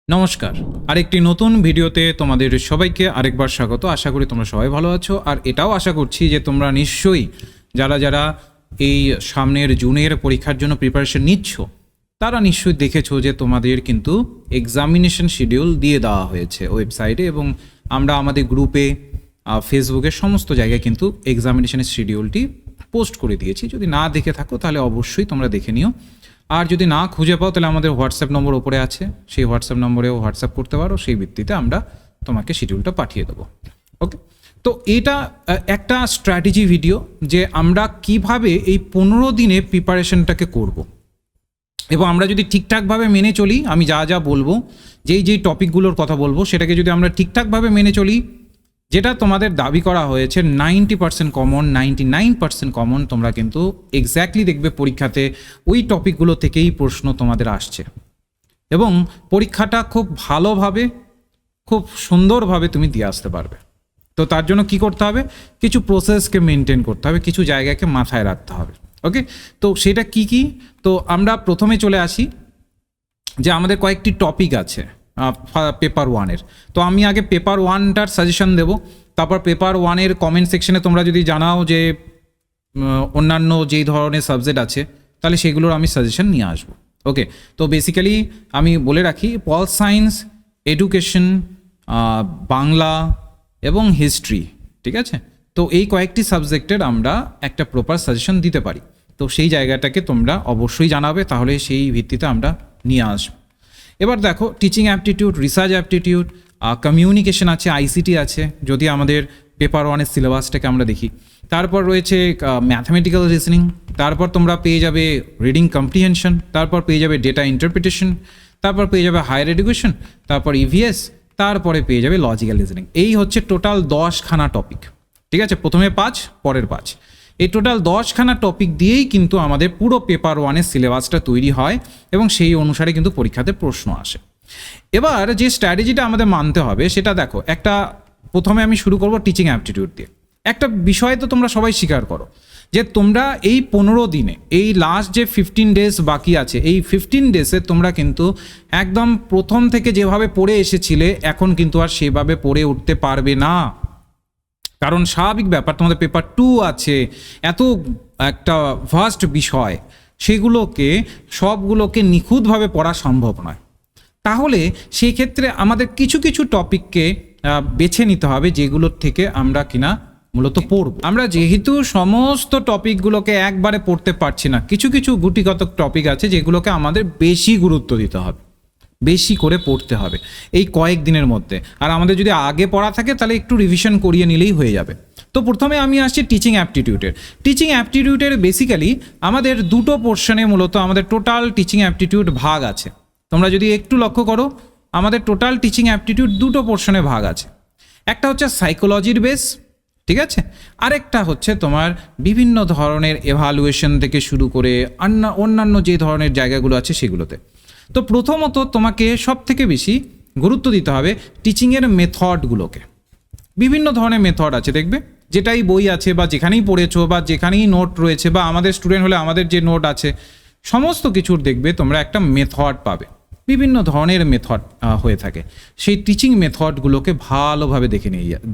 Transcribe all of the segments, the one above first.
নমস্কার, আরেকটি নতুন ভিডিওতে তোমাদের সবাইকে আরেকবার স্বাগত। আশা করি তোমরা সবাই ভালো আছো, আর এটাও আশা করছি যে তোমরা নিশ্চয়ই যারা এই সামনের জুনের পরীক্ষার জন্য প্রিপারেশন নিচ্ছ তারা নিশ্চয়ই দেখেছো যে তোমাদের কিন্তু এক্সামিনেশন শিডিউল দিয়ে দেওয়া হয়েছে ওয়েবসাইটে, এবং আমরা আমাদের গ্রুপে ফেসবুকে সমস্ত জায়গায় কিন্তু এক্সামিনেশনের শিডিউলটি পোস্ট করে দিয়েছি। যদি না দেখে থাকো তাহলে অবশ্যই তোমরা দেখে নিও, আর যদি না খুঁজে পাও তাহলে আমাদের হোয়াটসঅ্যাপ নম্বর ওপরে আছে, সেই হোয়াটসঅ্যাপ নম্বরেও হোয়াটসঅ্যাপ করতে পারো, সেই ভিত্তিতে আমরা তোমাকে শিডিউলটা পাঠিয়ে দেবো। ওকে, তো এটা একটা স্ট্র্যাটেজি ভিডিও যে আমরা কিভাবে এই 15 দিনে প্রিপারেশনটাকে করব, এবং আমরা যদি ঠিকঠাকভাবে মেনে চলি, আমি যা বলবো, যেই টপিকগুলোর কথা বলবো সেটাকে যদি আমরা ঠিকঠাকভাবে মেনে চলি, যেটা তোমাদের দাবি করা হয়েছে 90% কমন, 99% কমন, তোমরা কিন্তু এক্স্যাক্টলি দেখবে পরীক্ষাতে ওই টপিকগুলো থেকেই প্রশ্ন তোমাদের আসছে, এবং পরীক্ষাটা খুব ভালোভাবে, খুব সুন্দরভাবে তুমি দিয়ে আসতে পারবে। তো তার জন্য কি করতে হবে? কিছু প্রসেসকে মেনটেন করতে হবে, কিছু জায়গাকে মাথায় রাখতে হবে। ওকে, তো সেটা কি? তো আমরা প্রথমে চলে আসি যে আমাদের কয়েকটি টপিক আছে পেপার 1-এর। তো আমি আগে পেপার 1টার সাজেশন দেব, তারপর পেপার 1-এর কমেন্ট সেকশনে তোমরা যদি জানাও যে অন্যান্য যেই ধরনের সাবজেক্ট আছে তাহলে সেগুলোর আমি সাজেশন নিয়ে আসবো। ওকে, তো বেসিক্যালি আমি বলে রাখি, পল সায়েন্স, এডুকেশন, বাংলা এবং হিস্ট্রি, ঠিক আছে? তো এই কয়েকটি সাবজেক্টের আমরা একটা প্রপার সাজেশন দিতে পারি। তো সেই জায়গাটাকে তোমরা অবশ্যই জানাবে, তাহলে সেই ভিত্তিতে আমরা নিয়ে আসবো। এবার দেখো, teaching aptitude, research aptitude, communication আছে, আইসিটি আছে, যদি আমাদের পেপার 1-এর সিলেবাসটাকে আমরা দেখি। তারপর রয়েছে ম্যাথমেটিক্যাল রিজনিং, তারপর তোমরা পেয়ে যাবে রিডিং কম্প্রিহেনশন, তারপর পেয়ে যাবে ডেটা ইন্টারপ্রিটেশন, তারপর পেয়ে যাবে হায়ার এডুকেশন, তারপর ইভিএস, তারপরে পেয়ে যাবে লজিক্যাল রিজনিং। এই হচ্ছে টোটাল 10খানা টপিক, ঠিক আছে? প্রথমে 5, পরের 5, এই টোটাল 10খানা টপিক দিয়েই কিন্তু আমাদের পুরো পেপার 1-এর সিলেবাসটা তৈরি হয়, এবং সেই অনুসারে কিন্তু পরীক্ষাতে প্রশ্ন আসে। এবার যে স্ট্র্যাটেজিটা আমাদের মানতে হবে সেটা দেখো, প্রথমে আমি শুরু করব টিচিং অ্যাপটিটিউড দিয়ে। একটা বিষয় তো তোমরা সবাই স্বীকার করো যে তোমরা এই 15 দিনে, এই লাস্ট যে 15 ডেজ বাকি আছে, এই 15 ডেজে তোমরা কিন্তু একদম প্রথম থেকে যেভাবে পড়ে এসেছিলে এখন কিন্তু আর সেভাবে পড়ে উঠতে পারবে না। কারণ স্বাভাবিক ব্যাপার, তোমাদের পেপার 2 আছে, এত একটা ভাস্ট বিষয়, সেগুলোকে সবগুলোকে নিখুঁতভাবে পড়া সম্ভব নয়। তাহলে সেই ক্ষেত্রে আমাদের কিছু টপিককে বেছে নিতে হবে, যেগুলোর থেকে আমরা কিনা মূলত পড়ব। আমরা যেহেতু সমস্ত টপিকগুলোকে একবারে পড়তে পারছি না, কিছু গুটিগত টপিক আছে যেগুলোকে আমাদের বেশি গুরুত্ব দিতে হবে, বেশি করে পড়তে হবে এই কয়েক দিনের মধ্যে। আর আমাদের যদি আগে পড়া থাকে তাহলে একটু রিভিশন করিয়ে নিলেই হয়ে যাবে। তো প্রথমে আমি আসছি টিচিং অ্যাপটিটিউডের। টিচিং অ্যাপটিটিউডের বেসিক্যালি আমাদের দুটো পোর্শনে মূলত আমাদের টোটাল টিচিং অ্যাপটিটিউড ভাগ আছে। তোমরা যদি একটু লক্ষ্য করো, আমাদের টোটাল টিচিং অ্যাপটিটিউড দুটো পোর্শনে ভাগ আছে। একটা হচ্ছে সাইকোলজির বেস, ঠিক আছে? আরেকটা হচ্ছে তোমার বিভিন্ন ধরনের এভালুয়েশন থেকে শুরু করে অন্যান্য যে ধরনের জায়গাগুলো আছে সেগুলোতে। তো প্রথমত তোমাকে সব থেকে বেশি গুরুত্ব দিতে হবে টিচিংয়ের মেথডগুলোকে। বিভিন্ন ধরনের মেথড আছে, দেখবে যেটাই বই আছে বা যেখানেই পড়েছো বা যেখানেই নোট রয়েছে, বা আমাদের স্টুডেন্ট হলে আমাদের যে নোট আছে, সমস্ত কিছুর দেখবে তোমরা একটা মেথড পাবে। বিভিন্ন ধরনের মেথড হয়ে থাকে, সেই টিচিং মেথডগুলোকে ভালোভাবে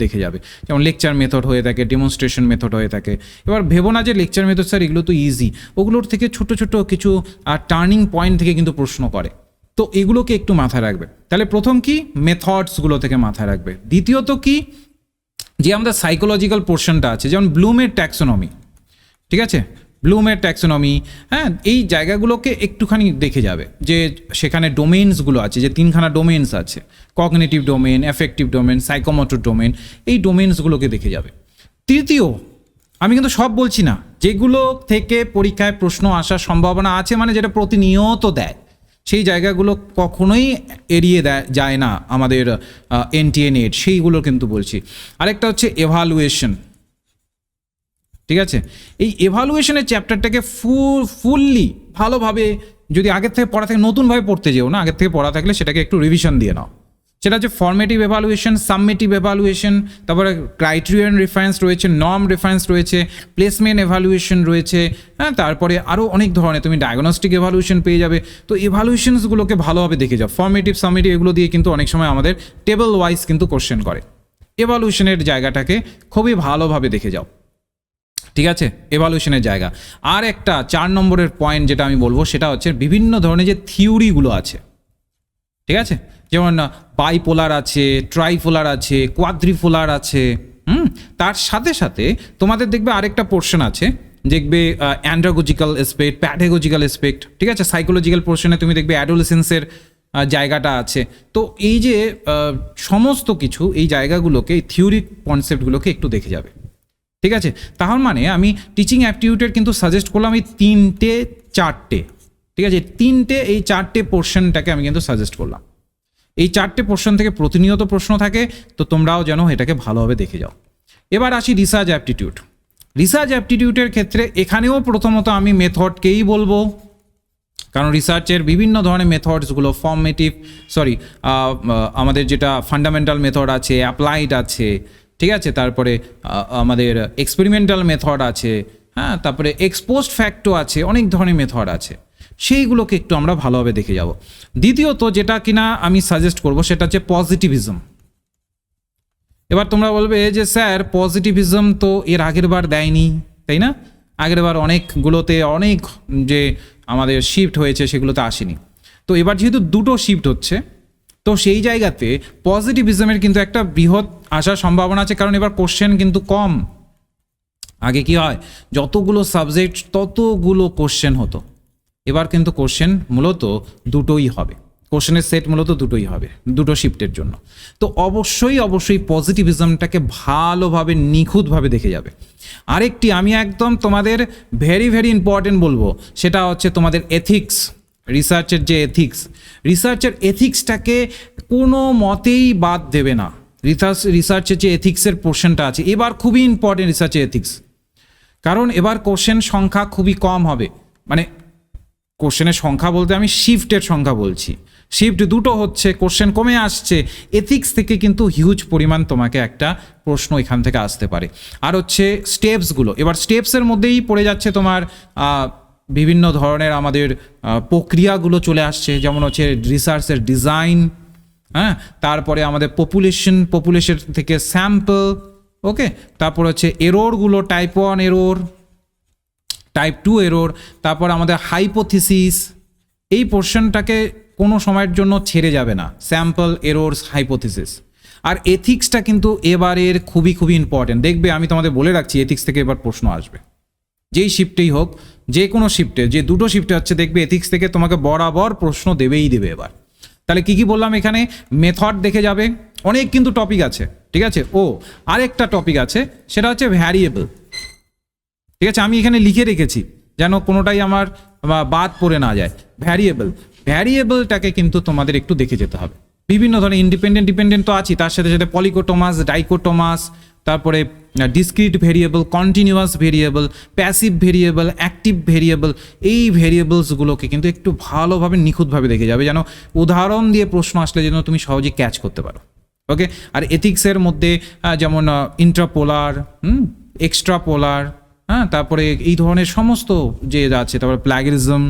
দেখে যাবে। যেমন লেকচার মেথড হয়ে থাকে, ডেমনস্ট্রেশন মেথড হয়ে থাকে। এবার ভেবো না যে লেকচার মেথড স্যার এগুলো তো ইজি, ওগুলোর থেকে ছোট কিছু টার্নিং পয়েন্ট থেকে কিন্তু প্রশ্ন করে। তো এগুলোকে একটু মাথায় রাখবে। তাহলে প্রথম কি, মেথডসগুলো থেকে মাথায় রাখবে। দ্বিতীয়ত কি, যে আমাদের সাইকোলজিক্যাল পোর্শনটা আছে, যেমন ব্লুমের ট্যাক্সোনমি, ঠিক আছে? ব্লুমের ট্যাক্সোনমি, হ্যাঁ, এই জায়গাগুলোকে একটুখানি দেখে যাবে, যে সেখানে ডোমেইনসগুলো আছে, যে 3খানা ডোমেইনস আছে, cognitive domain, effective domain, psychomotor domain, এই ডোমেইনসগুলোকে দেখে যাবে। তৃতীয়, আমি কিন্তু সব বলছি না, যেগুলো থেকে পরীক্ষায় প্রশ্ন আসার সম্ভাবনা আছে, মানে যেটা প্রতিনিয়ত দেয়, সেই জায়গাগুলো কখনোই এড়িয়ে যায় না আমাদের এনটিএ নেট, সেইগুলো কিন্তু বলছি। আরেকটা হচ্ছে এভালুয়েশন, ঠিক আছে? এই এভালুয়েশনের চ্যাপ্টারটাকে ফুললি ভালোভাবে, যদি আগের থেকে পড়া থাকে, নতুনভাবে পড়তে যেও না, আগের থেকে পড়া থাকলে সেটাকে একটু রিভিশন দিয়ে নাও, সেটা হচ্ছে ফর্মেটিভ এভালুয়েশন, সাবমেটিভ এভালুয়েশন, তারপরে ক্রাইটেরিয়ান রেফারেন্স রয়েছে, নর্ম রেফারেন্স রয়েছে, প্লেসমেন্ট এভালুয়েশন রয়েছে, হ্যাঁ, তারপরে আরও অনেক ধরনের তুমি ডায়াগনস্টিক এভালুয়েশন পেয়ে যাবে। তো এভালুয়েশনসগুলোকে ভালোভাবে দেখে যাও। ফর্মেটিভ, সাবমেটিভ এগুলো দিয়ে কিন্তু অনেক সময় আমাদের টেবল ওয়াইজ কিন্তু কোশ্চেন করে। এভালুয়েশনের জায়গাটাকে খুবই ভালোভাবে দেখে যাও, ঠিক আছে, এভালুয়েশনের জায়গা। আর একটা 4 নম্বরের পয়েন্ট যেটা আমি বলবো সেটা হচ্ছে বিভিন্ন ধরনের যে থিওরিগুলো আছে, ঠিক আছে, যেমন বাইপোলার আছে, ট্রাইপোলার আছে, কোয়াড্রিপোলার আছে, তার সাথে সাথে তোমাদের দেখবে আরেকটা পোর্শন আছে, দেখবে অ্যান্ড্রাগোজিক্যাল এসপেক্ট, প্যাডাগোজিক্যাল এসপেক্ট, ঠিক আছে, সাইকোলজিক্যাল পোর্শনে তুমি দেখবে অ্যাডোলেসেন্সের জায়গাটা আছে। তো এই যে সমস্ত কিছু এই জায়গাগুলোকে, এই থিওরিক কনসেপ্টগুলোকে একটু দেখে যাবে, ঠিক আছে। তার মানে আমি টিচিং অ্যাপটিটিউডের কিন্তু সাজেস্ট করলাম এই 3-4টে, ঠিক আছে, এই 4টে পোর্শনটাকে আমি কিন্তু সাজেস্ট করলাম। এই 4টে পোর্শন থেকে প্রতিনিয়ত প্রশ্ন থাকে, তো তোমরাও যেন এটাকে ভালোভাবে দেখে যাও। এবার আসি রিসার্চ অ্যাপটিটিউড। রিসার্চ অ্যাপটিটিউডের ক্ষেত্রে এখানেও প্রথমত আমি মেথডকেই বলবো, কারণ রিসার্চের বিভিন্ন ধরনের মেথডসগুলো ফর্মেটিভ, আমাদের যেটা ফান্ডামেন্টাল মেথড আছে, অ্যাপ্লাইড আছে, ঠিক আছে, তারপরে আমাদের এক্সপেরিমেন্টাল মেথড আছে, হ্যাঁ, তারপরে এক্সপোজড ফ্যাক্টও আছে, অনেক ধরনের মেথড আছে, সেইগুলোকে একটু আমরা ভালোভাবে দেখে যাব। দ্বিতীয়ত যেটা কিনা আমি সাজেস্ট করব সেটা হচ্ছে পজিটিভিজম। এবার তোমরা বলবে যে স্যার পজিটিভিজম তো এর আগের বার দেয়নি, তাই না? আগের বার অনেকগুলোতে অনেক যে আমাদের শিফট হয়েছে সেগুলোতে আসেনি। তো এবার যেহেতু দুটো শিফট হচ্ছে, তো সেই জায়গাতে পজিটিভিজমের কিন্তু একটা বৃহৎ আসার সম্ভাবনা আছে, কারণ এবার কোশ্চেন কিন্তু কম। আগে কি হয়, যতগুলো সাবজেক্ট ততগুলো কোশ্চেন হতো, এবার কিন্তু কোশ্চেন মূলত দুটোই হবে, কোশ্চেনের সেট মূলত দুটোই হবে, দুটো শিফটের জন্য। তো অবশ্যই পজিটিভিজমটাকে ভালোভাবে নিখুঁতভাবে দেখে যাবে। আরেকটি আমি একদম তোমাদের ভেরি ইম্পর্টেন্ট বলবো, সেটা হচ্ছে তোমাদের এথিক্স। রিসার্চের যে রিসার্চের এথিক্সটাকে কোনো মতেই বাদ দেবে না। রিসার্চের যে এথিক্সের পোর্শনটা আছে এবার খুবই ইম্পর্টেন্ট রিসার্চের এথিক্স, কারণ এবার কোশ্চেন সংখ্যা খুবই কম হবে। মানে কোশ্চেনের সংখ্যা বলতে আমি শিফটের সংখ্যা বলছি, শিফট দুটো হচ্ছে, কোশ্চেন কমে আসছে, এথিক্স থেকে কিন্তু হিউজ পরিমাণ তোমাকে একটা প্রশ্ন এখান থেকে আসতে পারে। আর হচ্ছে স্টেপসগুলো, এবার স্টেপসের মধ্যেই পড়ে যাচ্ছে তোমার বিভিন্ন ধরনের আমাদের প্রক্রিয়াগুলো চলে আসছে, যেমন হচ্ছে রিসার্চের ডিজাইন, হ্যাঁ, তারপরে আমাদের পপুলেশন থেকে স্যাম্পল, ওকে, তারপর হচ্ছে এররগুলো, টাইপ 1 এরর, টাইপ 2 এরর, তারপর আমাদের হাইপোথিসিস, এই পোর্শনটাকে কোনো সময়ের জন্য ছেড়ে যাবে না, স্যাম্পল, এররস, হাইপোথিসিস। আর এথিক্সটা কিন্তু এবারের খুবই ইম্পর্টেন্ট। দেখবে আমি তোমাদের বলে রাখছি, এথিক্স থেকে এবার প্রশ্ন আসবে, যেই শিফটেই হোক, যে কোনো শিফটে, যে দুটো শিফটে হচ্ছে, দেখবে এথিক্স থেকে তোমাকে বরাবর প্রশ্ন দেবেই দেবে। এবার তাহলে কি বললাম এখানে, মেথড দেখে যাবে, অনেক কিন্তু টপিক আছে, ঠিক আছে। আরেকটা টপিক আছে, সেটা হচ্ছে ভ্যারিয়েবল, ঠিক আছে, আমি এখানে লিখে রেখেছি যেন কোনোটাই আমার বাদ পড়ে না যায়। ভ্যারিয়েবলটাকে কিন্তু তোমাদের একটু দেখে যেতে হবে। বিভিন্ন ধরনের ইন্ডিপেন্ডেন্ট ডিপেন্ডেন্ট তো আছি, তার সাথে সাথে পলিকোটোমাস, ডাইকোটোমাস, তারপরে discrete variable, continuous variable, passive variable, active variable, এই ভেরিয়েবলসগুলোকে কিন্তু একটু ভালোভাবে নিখুঁতভাবে দেখে যাবে, যেন উদাহরণ দিয়ে প্রশ্ন আসলে যেন তুমি সহজে ক্যাচ করতে পারো, ওকে। আর এথিক্সের মধ্যে যেমন ইন্ট্রাপোলার, এক্সট্রাপোলার, হ্যাঁ, তারপরে এই ধরনের সমস্ত যে আছে, তারপরে প্লাগিয়ারিজম,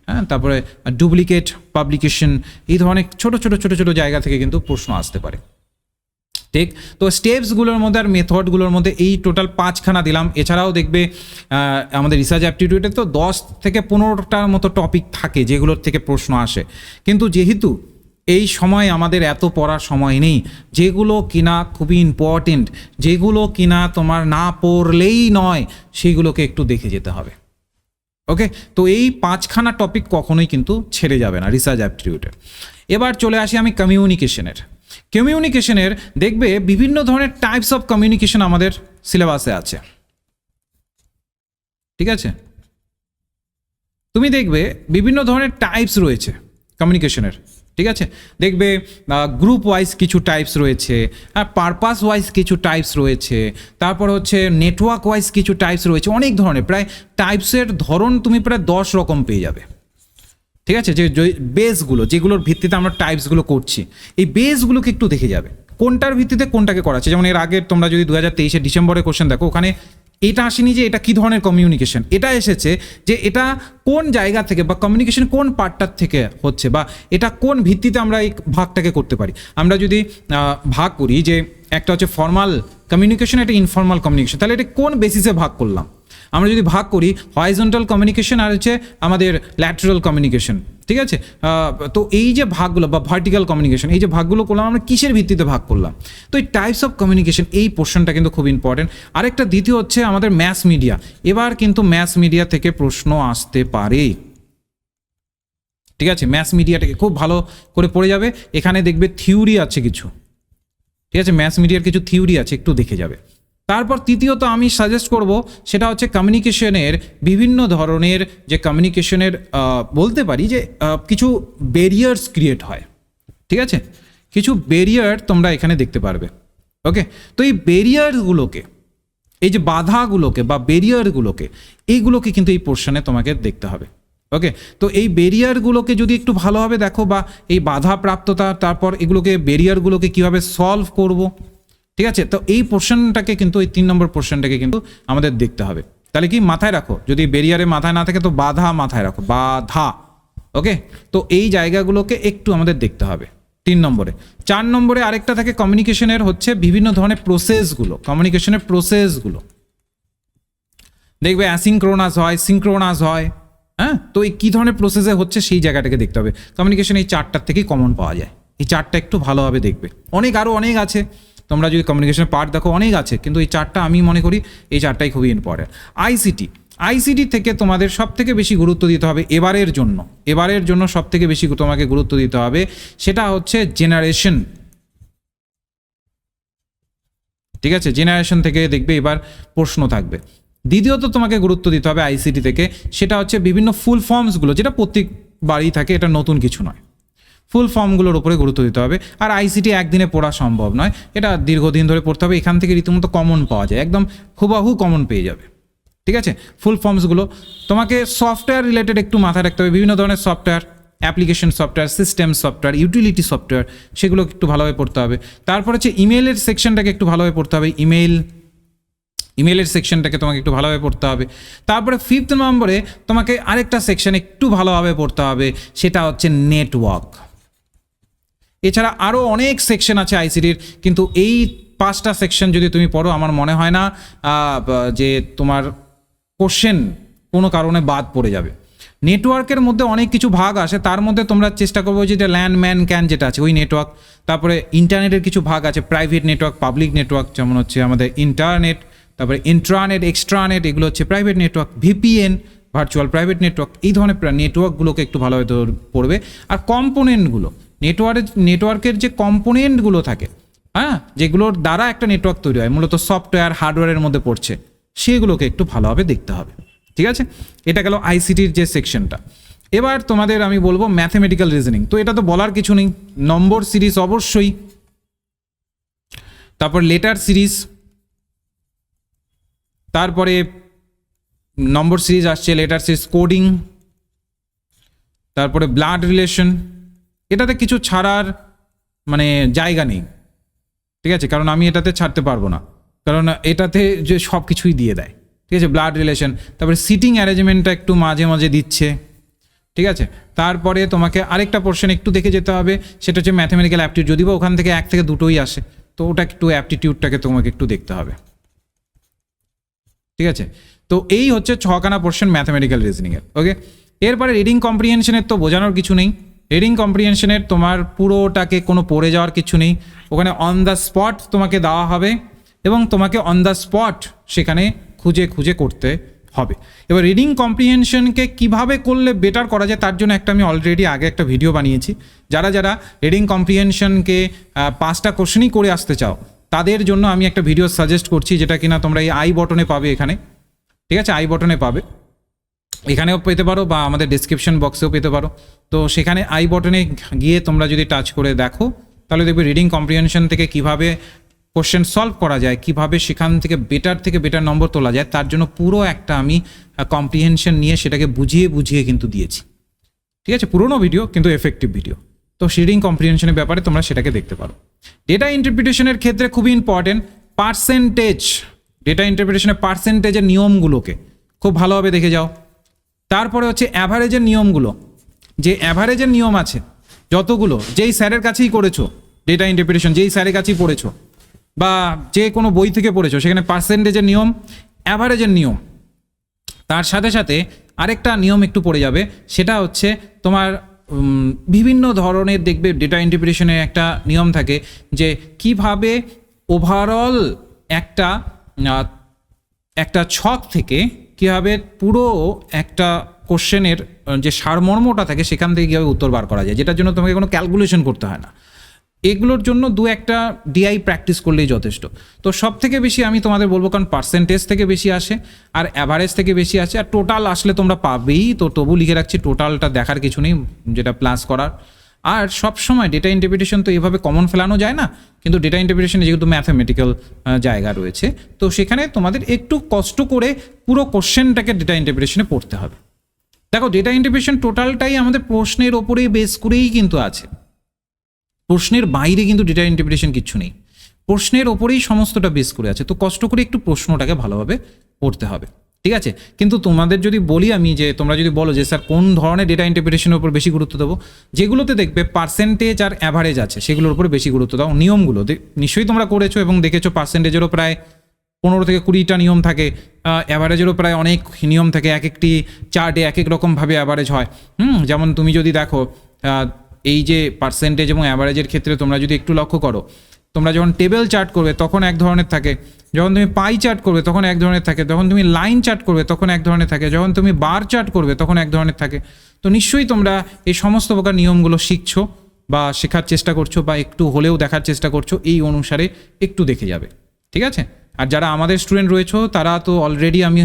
হ্যাঁ, তারপরে ডুপ্লিকেট পাবলিকেশন, এই ধরনের ছোট ছোট জায়গা থেকে কিন্তু প্রশ্ন আসতে পারে, ঠিক। তো স্টেপসগুলোর মধ্যে আর মেথডগুলোর মধ্যে এই টোটাল 5খানা দিলাম। এছাড়াও দেখবে আমাদের রিসার্চ অ্যাপটিটিউডে তো 10 থেকে 15টার মতো টপিক থাকে যেগুলোর থেকে প্রশ্ন আসে, কিন্তু যেহেতু এই সময় আমাদের এত পড়ার সময় নেই, যেগুলো কিনা খুবই ইম্পর্টেন্ট, যেগুলো কিনা তোমার না পড়লেই নয়, সেইগুলোকে একটু দেখে যেতে হবে, ওকে। তো এই 5খানা টপিক কখনোই কিন্তু ছেড়ে যাবে না রিসার্চ অ্যাপটিটিউডে। এবার চলে আসি আমি কমিউনিকেশনের দেখবে বিভিন্ন ধরনের টাইপস অফ কমিউনিকেশন আমাদের সিলেবাসে আছে, ঠিক আছে। তুমি দেখবে বিভিন্ন ধরনের টাইপস রয়েছে কমিউনিকেশনের, ঠিক আছে। দেখবে গ্রুপ ওয়াইজ কিছু টাইপস রয়েছে, পারপাস ওয়াইজ কিছু টাইপস রয়েছে, তারপর হচ্ছে নেটওয়ার্ক ওয়াইজ কিছু টাইপস রয়েছে, অনেক ধরনের, প্রায় টাইপসের ধরন তুমি প্রায় 10 রকম পেয়ে যাবে। ঠিক আছে, যে বেসগুলো যেগুলোর ভিত্তিতে আমরা টাইপসগুলো করছি, এই বেসগুলোকে একটু দেখে যাবে কোনটার ভিত্তিতে কোনটাকে করাচ্ছে। যেমন এর আগে তোমরা যদি 2023 ডিসেম্বরের কোশ্চেন দেখো, ওখানে এটা আসেনি যে এটা কী ধরনের কমিউনিকেশন, এটা এসেছে যে এটা কোন জায়গা থেকে বা কমিউনিকেশন কোন পার্টটার থেকে হচ্ছে, বা এটা কোন ভিত্তিতে আমরা এই ভাগটাকে করতে পারি। আমরা যদি ভাগ করি যে একটা হচ্ছে ফর্মাল কমিউনিকেশন, একটা ইনফর্মাল কমিউনিকেশন, তাহলে এটা কোন বেসিসে ভাগ করলাম। আমরা যদি ভাগ করি হরাইজন্টাল কমিউনিকেশন আর হচ্ছে আমাদের ল্যাটারাল কমিউনিকেশন, ঠিক আছে। তো এই যে ভাগগুলো বা ভার্টিক্যাল কমিউনিকেশন, এই যে ভাগগুলো করলাম আমরা কিসের ভিত্তিতে ভাগ করলাম। তো এই টাইপস অফ কমিউনিকেশন, এই পোর্শনটা কিন্তু খুব ইম্পর্টেন্ট। আরেকটা দ্বিতীয় হচ্ছে আমাদের ম্যাস মিডিয়া। এবার কিন্তু ম্যাস মিডিয়া থেকে প্রশ্ন আসতে পারে, ঠিক আছে। ম্যাস মিডিয়াটাকে খুব ভালো করে পড়ে যাবে, এখানে দেখবে থিওরি আছে কিছু, ঠিক আছে, ম্যাস মিডিয়ার কিছু থিওরি আছে, একটু দেখে যাবে। তারপর তৃতীয়ত আমি সাজেস্ট করব সেটা হচ্ছে কমিউনিকেশনের বিভিন্ন ধরনের যে কমিউনিকেশনের বলতে পারি যে কিছু ব্যারিয়ার্স ক্রিয়েট হয়, ঠিক আছে। কিছু ব্যারিয়ার তোমরা এখানে দেখতে পারবে, ওকে। তো এই ব্যারিয়ারগুলোকে, এই যে বাধাগুলোকে বা ব্যারিয়ারগুলোকে, এইগুলোকে কিন্তু এই পোর্শনে তোমাকে দেখতে হবে, ওকে। তো এই ব্যারিয়ারগুলোকে যদি একটু ভালোভাবে দেখো, বা এই বাধা প্রাপ্ততা, তারপর এগুলোকে ব্যারিয়ারগুলোকে কীভাবে সলভ করব, ঠিক আছে। তো এই পোর্শনটাকে কিন্তু, এই 3 নম্বর পোর্শনটাকে কিন্তু আমাদের দেখতে হবে। তাহলে কি মাথায় রাখো, যদি ব্যারিয়ারে মাথায় না থাকে তো বাধা মাথায় রাখো, বাধা, ওকে। তো এই জায়গাগুলোকে একটু আমাদের দেখতে হবে 3 নম্বরে। 4 নম্বরে আরেকটা থাকে কমিউনিকেশনের হচ্ছে বিভিন্ন ধরনের প্রসেসগুলো, কমিউনিকেশনের প্রসেসগুলো দেখবে অ্যাসিনক্রোনাস হয়, সিনক্রোনাস হয়, হ্যাঁ। তো এই কী ধরনের প্রসেসে হচ্ছে সেই জায়গাটাকে দেখতে হবে। কমিউনিকেশন এই 4টার থেকেই কমন পাওয়া যায়, এই 4টা একটু ভালোভাবে দেখবে। আরও অনেক আছে, তোমরা যদি কমিউনিকেশনের পার্ট দেখো অনেক আছে, কিন্তু এই 4টা আমি মনে করি এই 4টাই খুবই ইম্পর্টেন্ট। আইসিটি থেকে তোমাদের সব থেকে বেশি গুরুত্ব দিতে হবে এবারের জন্য সব থেকে বেশি তোমাকে গুরুত্ব দিতে হবে সেটা হচ্ছে জেনারেশন, ঠিক আছে। জেনারেশন থেকে দেখবে এবার প্রশ্ন থাকবে। দ্বিতীয়ত তোমাকে গুরুত্ব দিতে হবে আইসিটি থেকে, সেটা হচ্ছে বিভিন্ন ফুল ফর্মসগুলো, যেটা প্রত্যেকবারই থাকে, এটা নতুন কিছু নয়। ফুল ফর্মগুলোর উপরে গুরুত্ব দিতে হবে। আর আইসিটি একদিনে পড়া সম্ভব নয়, এটা দীর্ঘদিন ধরে পড়তে হবে। এখান থেকে রীতিমতো কমন পাওয়া যায়, একদম হুবাহু কমন পেয়ে যাবে, ঠিক আছে। ফুল ফর্মসগুলো তোমাকে সফটওয়্যার রিলেটেড একটু মাথায় রাখতে হবে, বিভিন্ন ধরনের software, application software, system software, utility software, সেগুলো একটু ভালোভাবে পড়তে হবে। তারপর হচ্ছে ইমেলের সেকশনটাকে একটু ভালোভাবে পড়তে হবে, ইমেলের সেকশনটাকে তোমাকে একটু ভালোভাবে পড়তে হবে। তারপরে 5th নম্বরে তোমাকে আরেকটা সেকশন একটু ভালোভাবে পড়তে হবে, সেটা হচ্ছে নেটওয়ার্ক। এছাড়া আরও অনেক সেকশন আছে আইসিটির, কিন্তু এই 5টা সেকশন যদি তুমি পড়ো, আমার মনে হয় না যে তোমার কোশ্চেন কোনো কারণে বাদ পড়ে যাবে। নেটওয়ার্কের মধ্যে অনেক কিছু ভাগ আসে, তার মধ্যে তোমরা চেষ্টা করবো যে ল্যান্ড ম্যান ক্যান যেটা আছে ওই নেটওয়ার্ক। তারপরে ইন্টারনেটের কিছু ভাগ আছে, প্রাইভেট নেটওয়ার্ক, পাবলিক নেটওয়ার্ক, যেমন হচ্ছে আমাদের ইন্টারনেট, তারপরে ইন্ট্রানেট, এক্সট্রানেট, এগুলো হচ্ছে private network, VPN, virtual private network, এই ধরনের নেটওয়ার্কগুলোকে একটু ভালোভাবে পড়বে। আর কম্পোনেন্টগুলো, নেটওয়ার্কের যে কম্পোনেন্টগুলো থাকে, হ্যাঁ, যেগুলোর দ্বারা একটা নেটওয়ার্ক তৈরি হয়, মূলত সফটওয়্যার হার্ডওয়্যারের মধ্যে পড়ছে, সেগুলোকে একটু ভালোভাবে দেখতে হবে, ঠিক আছে। এটা গেল আইসিটির যে সেকশনটা। এবার তোমাদের আমি বলবো ম্যাথমেটিক্যাল রিজনিং। তো এটা তো বলার কিছু নেই, নম্বর সিরিজ অবশ্যই, তারপর লেটার সিরিজ, তারপরে নম্বর সিরিজ আসছে, লেটার সিরিজ, কোডিং, তারপরে ব্লাড রিলেশন। এটাতে কিছু ছাড়ার মানে জায়গা নেই, ঠিক আছে, কারণ আমি এটাতে ছাড়তে পারবো না, কারণ এটাতে যে সব কিছুই দিয়ে দেয়, ঠিক আছে। ব্লাড রিলেশন, তারপরে সিটিং অ্যারেঞ্জমেন্টটা একটু মাঝে মাঝে দিচ্ছে, ঠিক আছে। তারপরে তোমাকে আরেকটা পোর্শন একটু দেখে যেতে হবে, সেটা হচ্ছে ম্যাথমেটিক্যাল অ্যাপটিটিউড, যদি বা ওখান থেকে 1 থেকে 2টোই আসে, তো ওটা একটু অ্যাপটিটিউডটাকে তোমাকে একটু দেখতে হবে, ঠিক আছে। তো এই হচ্ছে 6খানা পোর্শন ম্যাথমেটিক্যাল রিজনিংয়ের, ওকে। এরপরে রিডিং কম্প্রিহেনশনের তো বোঝানোর কিছু নেই, রিডিং কম্প্রিহেনশনের তোমার পুরোটাকে কোনো পড়ে যাওয়ার কিছু নেই, ওখানে অন দ্য স্পট তোমাকে দেওয়া হবে এবং তোমাকে অন দ্য স্পট সেখানে খুঁজে খুঁজে করতে হবে। এবার রিডিং কম্প্রিহেনশনকে কিভাবে করলে বেটার করা যায় তার জন্য আমি অলরেডি আগে একটা ভিডিও বানিয়েছি। যারা রিডিং কম্প্রিহেনশনকে 5টা কোশ্চেনই করে আসতে চাও তাদের জন্য আমি একটা ভিডিও সাজেস্ট করছি, যেটা কিনা তোমরা এই আই বটনে পাবে এখানে, ঠিক আছে, আই বটনে পাবে, এখানেও পেতে পারো বা আমাদের ডিসক্রিপশন বক্সেও পেতে পারো। তো সেখানে আই বটনে গিয়ে তোমরা যদি টাচ করে দেখো, তাহলে দেখবে রিডিং কম্প্রিহেনশন থেকে কিভাবে কোশ্চেন সলভ করা যায়, কিভাবে সেখান থেকে বেটার নম্বর তোলা যায়, তার জন্য পুরো একটা আমি কম্প্রিহেনশন নিয়ে সেটাকে বুঝিয়ে কিন্তু দিয়েছি, ঠিক আছে, পুরোনো ভিডিও কিন্তু এফেক্টিভ ভিডিও। তো রিডিং কম্প্রিহেনশনের ব্যাপারে তোমরা সেটাকে দেখতে পারো। ডেটা ইন্টারপ্রিটেশনের ক্ষেত্রে খুবই ইম্পর্টেন্ট পার্সেন্টেজ। ডেটা ইন্টারপ্রিটেশনের পার্সেন্টেজের নিয়মগুলোকে খুব ভালোভাবে দেখে যাও। তারপরে হচ্ছে অ্যাভারেজের নিয়মগুলো, যে অ্যাভারেজের নিয়ম আছে যতগুলো, যেই স্যারের কাছেই করেছো ডেটা ইন্টারপ্রিটেশন, যেই স্যারের কাছেই পড়েছো বা যে কোনো বই থেকে পড়েছো, সেখানে পার্সেন্টেজের নিয়ম, অ্যাভারেজের নিয়ম, তার সাথে সাথে আরেকটা নিয়ম একটু পড়ে যাবে, সেটা হচ্ছে তোমার বিভিন্ন ধরনের দেখবে ডেটা ইন্টারপ্রিটেশনের একটা নিয়ম থাকে যে কিভাবে ওভারঅল একটা ছক থেকে কীভাবে পুরো একটা কোশ্চেনের যে সারমর্মটা থাকে সেখান থেকে কীভাবে উত্তর বার করা যায়, যেটার জন্য তোমাকে কোনো ক্যালকুলেশন করতে হয় না। এগুলোর জন্য দু একটা ডিআই প্র্যাকটিস করলেই যথেষ্ট। তো সব থেকে বেশি আমি তোমাদের বলবো, কারণ পার্সেন্টেজ থেকে বেশি আসে আর অ্যাভারেজ থেকে বেশি আসে, আর টোটাল আসলে তোমরা পাবেই। তো তবু লিখে রাখছি, টোটালটা দেখার কিছু নেই, যেটা প্লাস করার। আর সব সময় ডেটা ইন্টারপ্রিটেশন তো এভাবে কমন ফেলানো যায় না, কিন্তু ডেটা ইন্টারপ্রিটেশনে যেহেতু ম্যাথামেটিক্যাল জায়গা রয়েছে, তো সেখানে তোমাদের একটু কষ্ট করে পুরো কোশ্চেনটাকে ডেটা ইন্টারপ্রিটেশনে পড়তে হবে। দেখো, ডেটা ইন্টারপ্রিটেশন টোটালটাই আমাদের প্রশ্নের ওপরেই বেস করেই কিন্তু আছে, প্রশ্নের বাইরে কিন্তু ডেটা ইন্টারপ্রিটেশন কিচ্ছু নেই, প্রশ্নের ওপরেই সমস্তটা বেস করে আছে। তো কষ্ট করে একটু প্রশ্নটাকে ভালোভাবে পড়তে হবে, ঠিক আছে? কিন্তু তোমাদের যদি বলি আমি, যে তোমরা যদি বলো যে স্যার কোন ধরনের ডেটা ইন্টারপ্রিটেশনের উপর বেশি গুরুত্ব দেবো, যেগুলোতে দেখবে পার্সেন্টেজ আর অ্যাভারেজ আছে সেগুলোর উপরে বেশি গুরুত্ব দাও। নিয়মগুলো নিশ্চয়ই তোমরা করেছো এবং দেখেছো, পার্সেন্টেজেরও প্রায় 15 থেকে 20টা নিয়ম থাকে, অ্যাভারেজেরও প্রায় অনেক নিয়ম থাকে, এক একটি চার্টে এক এক রকমভাবে অ্যাভারেজ হয়। যেমন তুমি যদি দেখো এই যে পার্সেন্টেজ এবং অ্যাভারেজের ক্ষেত্রে তোমরা যদি একটু লক্ষ্য করো, তোমরা যখন টেবিল চার্ট করবে তখন এক ধরনের থাকে, যখন তুমি পাই চার্ট করবে তখন এক ধরনের থাকে, যখন তুমি লাইন চার্ট করবে তখন এক ধরনের থাকে, যখন তুমি বার চার্ট করবে তখন এক ধরনের থাকে। তো নিশ্চয়ই তোমরা এই সমস্ত প্রকার নিয়মগুলো শিখছো বা শেখার চেষ্টা করছো বা একটু হলেও দেখার চেষ্টা করছো, এই অনুসারে একটু দেখে যাবে, ঠিক আছে? আর যারা আমাদের স্টুডেন্ট রয়েছে তারা তো অলরেডি আমি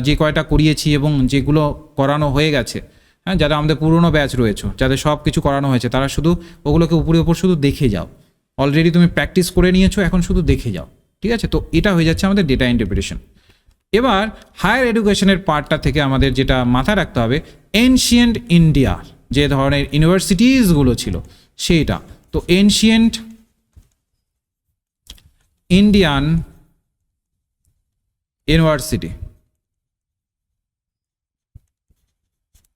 যে কয়টা করিয়েছি এবং যেগুলো করানো হয়ে গেছে, হ্যাঁ, যারা আমাদের পুরনো ব্যাচ রয়েছে, যাদের সব কিছু করানো হয়েছে, তারা শুধু ওগুলোকে উপরে উপর শুধু দেখে যাও। অলরেডি তুমি প্র্যাকটিস করে নিয়েছো, এখন শুধু দেখে যাও, ঠিক আছে? তো এটা হয়ে যাচ্ছে আমাদের ডেটা ইন্টারপ্রিটেশন। এবার হায়ার এডুকেশনের পার্টটা থেকে আমাদের যেটা মাথায় রাখতে হবে, এনশিয়েন্ট ইন্ডিয়ার যে ধরনের ইউনিভার্সিটিসগুলো ছিল সেইটা। তো এনশিয়েন্ট ইন্ডিয়ান ইউনিভার্সিটি,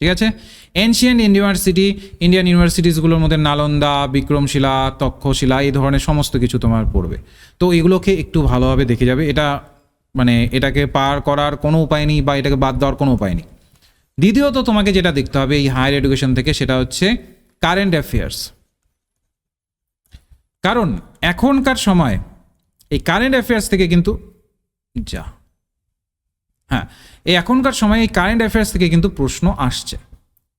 ঠিক আছে? এনশিয়েন্ট ইন্ডিয়ান ইউনিভার্সিটিসগুলোর মধ্যে নালন্দা, বিক্রমশিলা, তক্ষশিলা, এই ধরনের সমস্ত কিছু তোমার পড়বে। তো এগুলোকে একটু ভালোভাবে দেখে যাবে। এটা মানে এটাকে পার করার কোনো উপায় নেই বা এটাকে বাদ দেওয়ার কোনো উপায় নেই। দ্বিতীয়ত তোমাকে যেটা দেখতে হবে এই হায়ার এডুকেশন থেকে, সেটা হচ্ছে কারেন্ট অ্যাফেয়ার্স। কারণ এখনকার সময় এই কারেন্ট অ্যাফেয়ার্স থেকে কিন্তু এই এখনকার সময় এই কারেন্ট অ্যাফেয়ার্স থেকে কিন্তু প্রশ্ন আসছে,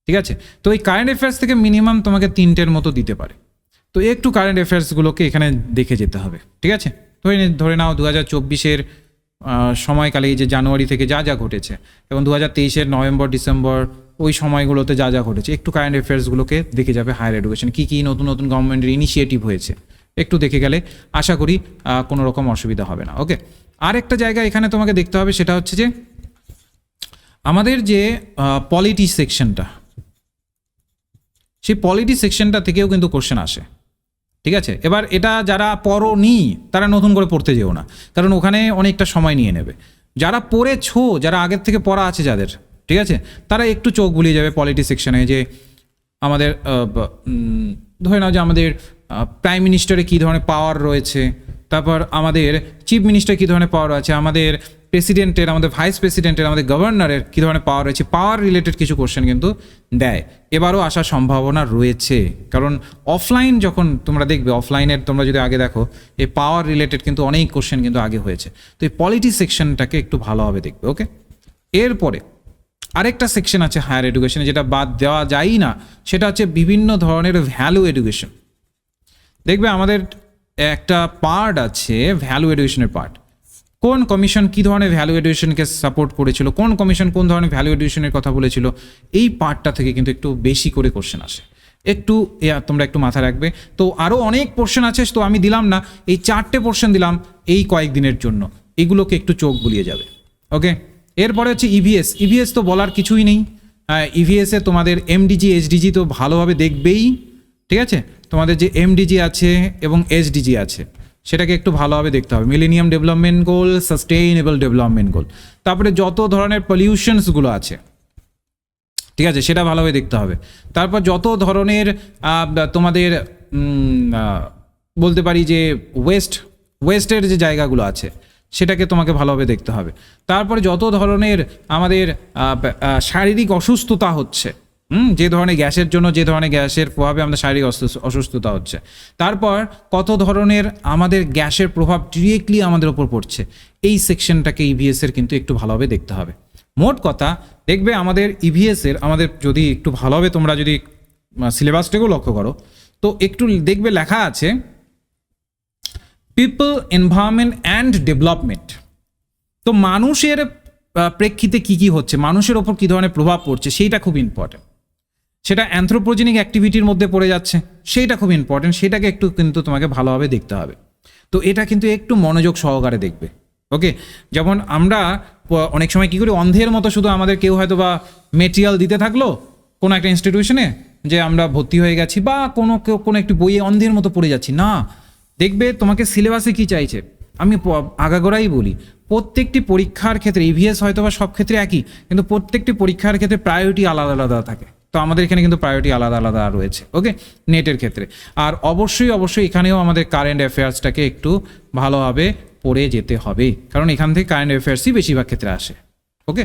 ঠিক আছে? তো এই কারেন্ট অ্যাফেয়ার্স থেকে মিনিমাম তোমাকে 3টের মতো দিতে পারে। তো একটু কারেন্ট অ্যাফেয়ার্সগুলোকে এখানে দেখে যেতে হবে, ঠিক আছে? ধরে নাও 2024-এর সময়কালে এই যে জানুয়ারি থেকে যা যা ঘটেছে এবং 2023-এর নভেম্বর ডিসেম্বর ওই সময়গুলোতে যা যা ঘটেছে, একটু কারেন্ট অ্যাফেয়ার্সগুলোকে দেখে যাবে। হায়ার এডুকেশন কী কী নতুন নতুন গভর্নমেন্টের ইনিশিয়েটিভ হয়েছে একটু দেখে গেলে আশা করি কোনো রকম অসুবিধা হবে না। ওকে, আরেকটা জায়গা এখানে তোমাকে দেখতে হবে, সেটা হচ্ছে যে আমাদের যে পলিটি সেকশনটা, সেই পলিটি সেকশনটা থেকেও কিন্তু কোশ্চেন আসে, ঠিক আছে? এবার এটা যারা পড়োনি তারা নতুন করে পড়তে যেও না, কারণ ওখানে অনেকটা সময় নিয়ে নেবে। যারা পড়েছো, যারা আগের থেকে পড়া আছে যাদের, ঠিক আছে, তারা একটু চোখ বুলিয়ে যাবে পলিটি সেকশনে, যে আমাদের ধরে নাও যে আমাদের প্রাইম মিনিস্টারে কী ধরনের পাওয়ার রয়েছে, তারপর আমাদের চিফ মিনিস্টার কী ধরনের পাওয়ার আছে, আমাদের প্রেসিডেন্টের, আমাদের ভাইস প্রেসিডেন্টের, আমাদের গভর্নরের কী ধরনের পাওয়ার রয়েছে, পাওয়ার রিলেটেড কিছু কোশ্চেন কিন্তু দেয়। এবারও আসার সম্ভাবনা রয়েছে, কারণ অফলাইন যখন তোমরা দেখবে, অফলাইনের তোমরা যদি আগে দেখো, এই পাওয়ার রিলেটেড কিন্তু অনেক কোশ্চেন কিন্তু আগে হয়েছে। তো এই পলিটি সেকশনটাকে একটু ভালোভাবে দেখবে, ওকে? এরপরে আরেকটা সেকশন আছে হায়ার এডুকেশনে, যেটা বাদ দেওয়া যায়ই না, সেটা হচ্ছে বিভিন্ন ধরনের ভ্যালু এডুকেশন। দেখবে আমাদের একটা পার্ট আছে ভ্যালু এডুকেশনের পার্ট। কোন কমিশন কী ধরনের ভ্যালু এডুকেশনকে সাপোর্ট করেছিল, কোন কমিশন কোন ধরনের ভ্যালু এডুকেশনের কথা বলেছিল, এই পার্টটা থেকে কিন্তু একটু বেশি করে কোশ্চেন আসে, একটু তোমরা একটু মাথায় রাখবে। তো আরও অনেক পোর্শন আছে, তো আমি দিলাম না, এই 4টে পোর্শন দিলাম এই কয়েকদিনের জন্য, এগুলোকে একটু চোখ বুলিয়ে যাবে, ওকে? এরপরে হচ্ছে ইভিএস। ইভিএস তো বলার কিছুই নেই, ইভিএসে তোমাদের এমডিজি এইচডিজি তো ভালোভাবে দেখবেই, ঠিক আছে। তোমাদের যে এমডিজি আছে এবং এইচডিজি আছে সেটাকে একটু ভালোভাবে দেখতে হবে, millennium development goal, sustainable development goal. তারপরে যত ধরনের পলিউশনসগুলো আছে, ঠিক আছে, সেটা ভালোভাবে দেখতে হবে। তারপর যত ধরনের তোমাদের বলতে পারি যে ওয়েস্টের যে জায়গাগুলো আছে সেটাকে তোমাকে ভালোভাবে দেখতে হবে। তারপরে যত ধরনের আমাদের শারীরিক অসুস্থতা হচ্ছে, যে ধরনের গ্যাসের জন্য, যে ধরনের গ্যাসের প্রভাবে আমাদের শারীরিক অসুস্থতা হচ্ছে, তারপর কত ধরনের আমাদের গ্যাসের প্রভাব ডিরেক্টলি আমাদের ওপর পড়ছে, এই সেকশনটাকে ইভিএসের কিন্তু একটু ভালোভাবে দেখতে হবে। মোট কথা দেখবে আমাদের ইভিএসের, আমাদের যদি একটু ভালোভাবে তোমরা যদি সিলেবাসটাকেও লক্ষ্য করো তো একটু দেখবে লেখা আছে পিপল, এনভায়রনমেন্ট অ্যান্ড ডেভেলপমেন্ট। তো মানুষের প্রেক্ষিতে কি কি হচ্ছে, মানুষের ওপর কী ধরনের প্রভাব পড়ছে, সেইটা খুব ইম্পর্টেন্ট। সেটা অ্যানথ্রোপোজেনিক অ্যাক্টিভিটির মধ্যে পড়ে যাচ্ছে, সেইটা খুব ইম্পর্টেন্ট, সেটাকে একটু কিন্তু তোমাকে ভালোভাবে দেখতে হবে। তো এটা কিন্তু একটু মনোযোগ সহকারে দেখবে, ওকে। যেমন আমরা অনেক সময় কী করি, অন্ধের মতো শুধু আমাদের কেউ হয়তো বা মেটেরিয়াল দিতে থাকলো কোনো একটা ইনস্টিটিউশনে, যে আমরা ভর্তি হয়ে গেছি বা কোনো একটি বইয়ে অন্ধের মতো পড়ে যাচ্ছি না। দেখবে তোমাকে সিলেবাসে কি চাইছে, আমি আগাগোড়াই বলি প্রত্যেকটি পরীক্ষার ক্ষেত্রে ইভিএস হয়তো বা সব ক্ষেত্রে একই, কিন্তু প্রত্যেকটি পরীক্ষার ক্ষেত্রে প্রায়োরিটি আলাদা আলাদা থাকে। তো আমাদের এখানে কিন্তু প্রায়োরিটি আলাদা আলাদা রয়েছে, ওকে, নেটের ক্ষেত্রে। আর অবশ্যই এখানেও আমাদের কারেন্ট অ্যাফেয়ার্সটাকে একটু ভালোভাবে পড়ে যেতে হবে, কারণ এখান থেকে কারেন্ট অ্যাফেয়ার্সই বেশিরভাগ ক্ষেত্রে আসে, ওকে।